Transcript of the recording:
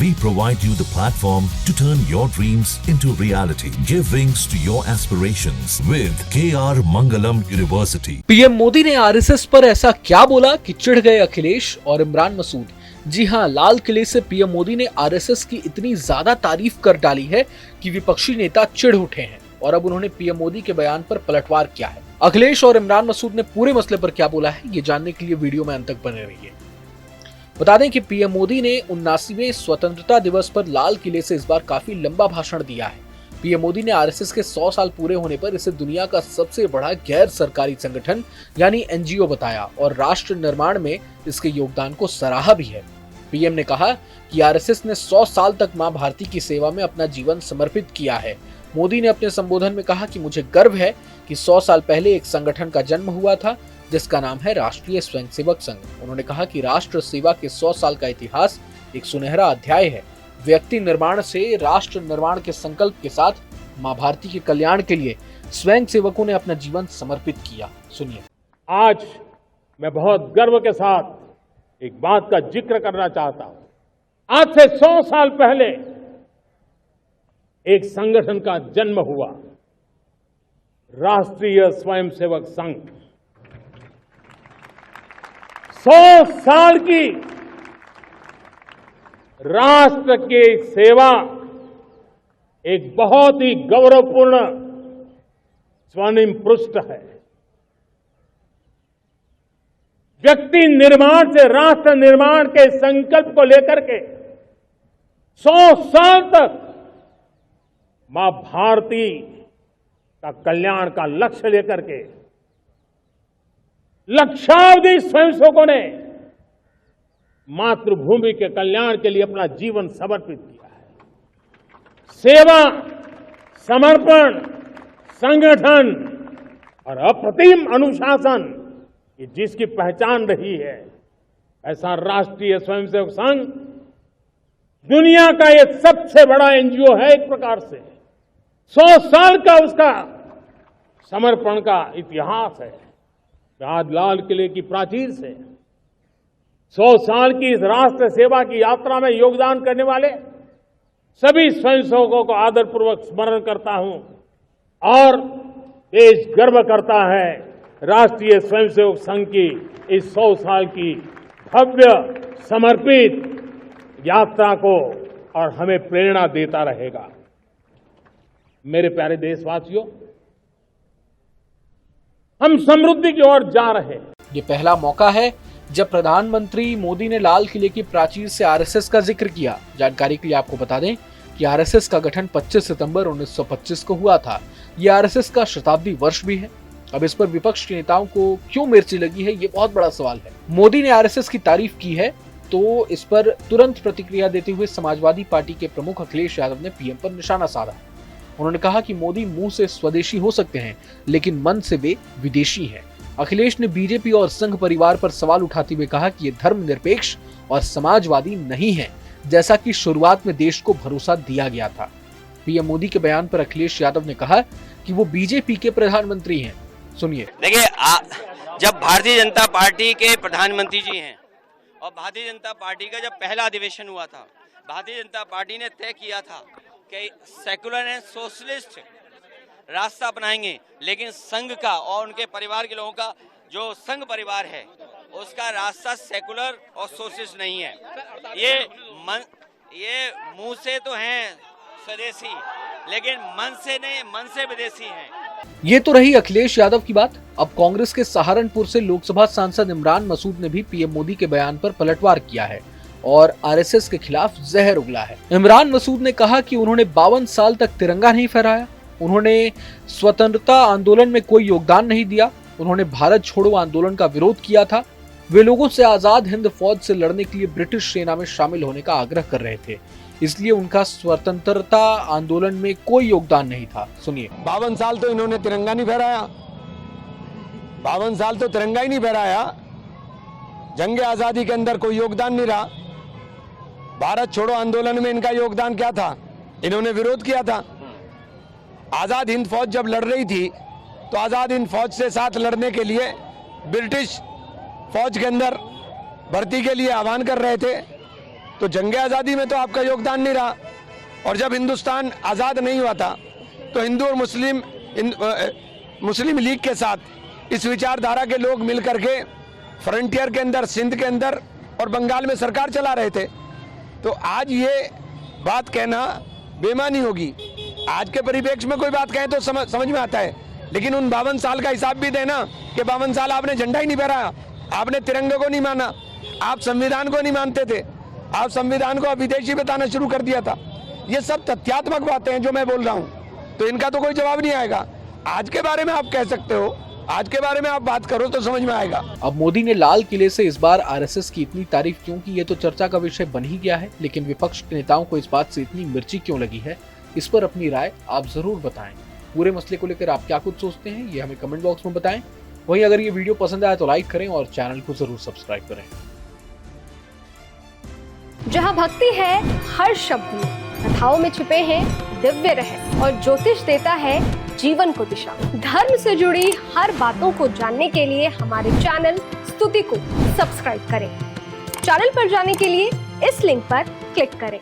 We provide you the platform to turn your dreams into reality. Give wings to your aspirations with KR Mangalam University. PM Modi ने RSS पर ऐसा क्या बोला कि चिढ़ गए अखिलेश और इमरान मसूद। जी हां, लाल किले से पीएम मोदी ने आरएसएस की इतनी ज्यादा तारीफ कर डाली है कि विपक्षी नेता चिढ़ उठे हैं और अब उन्होंने पीएम मोदी के बयान पर पलटवार किया है। अखिलेश और इमरान मसूद ने पूरे मसले पर क्या बोला है, ये जानने के लिए वीडियो में अंत तक बने रहिए। बता दें कि पीएम मोदी ने 79वें स्वतंत्रता दिवस पर लाल किले से इस बार काफी लंबा भाषण दिया है। पीएम मोदी ने आरएसएस के 100 साल पूरे होने पर इसे दुनिया का सबसे बड़ा गैर सरकारी संगठन यानी एनजीओ बताया और राष्ट्र निर्माण में इसके योगदान को सराहा भी है। पीएम ने कहा कि आरएसएस ने 100 साल तक मां भारती की सेवा में अपना जीवन समर्पित किया है। मोदी ने अपने संबोधन में कहा कि मुझे गर्व है कि 100 साल पहले एक संगठन का जन्म हुआ था जिसका नाम है राष्ट्रीय स्वयंसेवक संघ। उन्होंने कहा कि राष्ट्र सेवा के 100 साल का इतिहास एक सुनहरा अध्याय है। व्यक्ति निर्माण से राष्ट्र निर्माण के संकल्प के साथ मां भारती के कल्याण के लिए स्वयं सेवकों ने अपना जीवन समर्पित किया। सुनिए। आज मैं बहुत गर्व के साथ एक बात का जिक्र करना चाहता हूं। आज से 100 साल पहले एक संगठन का जन्म हुआ, राष्ट्रीय स्वयंसेवक संघ। 100 साल की राष्ट्र की सेवा एक बहुत ही गौरवपूर्ण स्वर्णिम पृष्ठ है। व्यक्ति निर्माण से राष्ट्र निर्माण के संकल्प को लेकर के 100 साल तक मां भारती का कल्याण का लक्ष्य लेकर के लक्षावधि स्वयंसेवकों ने मातृभूमि के कल्याण के लिए अपना जीवन समर्पित किया है। सेवा, समर्पण, संगठन और अप्रतिम अनुशासन ये जिसकी पहचान रही है, ऐसा राष्ट्रीय स्वयंसेवक संघ दुनिया का ये सबसे बड़ा एनजीओ है। एक प्रकार से 100 साल का उसका समर्पण का इतिहास है। आज लाल किले की प्राचीर से 100 साल की इस राष्ट्र सेवा की यात्रा में योगदान करने वाले सभी स्वयंसेवकों को आदरपूर्वक स्मरण करता हूं और देश गर्व करता है राष्ट्रीय स्वयंसेवक संघ की इस 100 साल की भव्य समर्पित यात्रा को और हमें प्रेरणा देता रहेगा। मेरे प्यारे देशवासियों, हम समृद्धि की ओर जा रहे हैं। ये पहला मौका है जब प्रधानमंत्री मोदी ने लाल किले की प्राचीर से आरएसएस का जिक्र किया। जानकारी के लिए आपको बता दें कि आरएसएस का गठन 25 सितंबर 1925 को हुआ था। ये आरएसएस का शताब्दी वर्ष भी है। अब इस पर विपक्ष के नेताओं को क्यों मिर्ची लगी है, ये बहुत बड़ा सवाल है। मोदी ने आरएसएस की तारीफ की है तो इस पर तुरंत प्रतिक्रिया देते हुए समाजवादी पार्टी के प्रमुख अखिलेश यादव ने पीएम पर निशाना साधा। उन्होंने कहा कि मोदी मुंह से स्वदेशी हो सकते हैं लेकिन मन से वे विदेशी हैं। अखिलेश ने बीजेपी और संघ परिवार पर सवाल उठाते हुए कहा कि ये धर्मनिरपेक्ष और समाजवादी नहीं है, जैसा कि शुरुआत में देश को भरोसा दिया गया था। पीएम मोदी के बयान पर अखिलेश यादव ने कहा कि वो बीजेपी के प्रधानमंत्री हैं। सुनिए। देखिए, जब भारतीय जनता पार्टी के प्रधानमंत्री जी हैं और भारतीय जनता पार्टी का जब पहला अधिवेशन हुआ था, भारतीय जनता पार्टी ने तय किया था कि सेकुलर एंड सोशलिस्ट रास्ता अपनाएंगे, लेकिन संघ का और उनके परिवार के लोगों का जो संघ परिवार है उसका रास्ता सेकुलर और सोशलिस्ट नहीं है। ये मुंह से तो हैं स्वदेशी लेकिन मन से नहीं, मन से विदेशी हैं। ये तो रही अखिलेश यादव की बात। अब कांग्रेस के सहारनपुर से लोकसभा सांसद इमरान मसूद ने भी पीएम मोदी के बयान पर पलटवार किया है और आरएसएस के खिलाफ जहर उगला है। इमरान मसूद ने कहा कि उन्होंने 52 साल तक तिरंगा नहीं फहराया, उन्होंने स्वतंत्रता आंदोलन में कोई योगदान नहीं दिया, उन्होंने भारत छोड़ो आंदोलन का विरोध किया था। वे लोगों से आजाद हिंद फौज से लड़ने के लिए ब्रिटिश सेना में शामिल होने का आग्रह कर रहे थे, इसलिए उनका स्वतंत्रता आंदोलन में कोई योगदान नहीं था। सुनिए। 52 साल तो इन्होंने तिरंगा नहीं फहराया, 52 साल तो तिरंगा ही नहीं फहराया। जंग आजादी के अंदर कोई योगदान नहीं रहा। भारत छोड़ो आंदोलन में इनका योगदान क्या था? इन्होंने विरोध किया था। आजाद हिंद फौज जब लड़ रही थी तो आजाद हिंद फौज से साथ लड़ने के लिए ब्रिटिश फौज के अंदर भर्ती के लिए आह्वान कर रहे थे। तो जंग आज़ादी में तो आपका योगदान नहीं रहा, और जब हिंदुस्तान आज़ाद नहीं हुआ था तो हिंदू और मुस्लिम लीग के साथ इस विचारधारा के लोग मिलकर के फ्रंटियर के अंदर, सिंध के अंदर और बंगाल में सरकार चला रहे थे। तो आज ये बात कहना बेईमानी होगी। आज के परिप्रेक्ष्य में कोई बात कहें तो समझ में आता है, लेकिन उन 52 साल का हिसाब भी देना कि 52 साल आपने झंडा ही नहीं फहराया, आपने तिरंगे को नहीं माना, आप संविधान को नहीं मानते थे, आप संविधान को विदेशी बताना शुरू कर दिया था। ये सब तथ्यात्मक बातें हैं जो मैं बोल रहा हूँ, तो इनका तो कोई जवाब नहीं आएगा। आज के बारे में आप कह सकते हो, आज के बारे में आप बात करो तो समझ में आएगा। अब मोदी ने लाल किले से इस बार आरएसएस की इतनी तारीफ क्यों की, ये तो चर्चा का विषय बन ही गया है। लेकिन विपक्ष के नेताओं को इस बात से इतनी मिर्ची क्यों लगी है, इस पर अपनी राय आप जरूर बताएं। पूरे मसले को लेकर आप क्या कुछ सोचते हैं, ये हमें कमेंट बॉक्स में बताएं। वहीं अगर ये वीडियो पसंद आया तो लाइक करें और चैनल को जरूर सब्सक्राइब करें। जहाँ भक्ति है हर शब्द में, कथाओं में छुपे हैं दिव्य रहस्य और ज्योतिष देता है जीवन को दिशा। धर्म से जुड़ी हर बातों को जानने के लिए हमारे चैनल स्तुति को सब्सक्राइब करें। चैनल पर जाने के लिए इस लिंक पर क्लिक करें।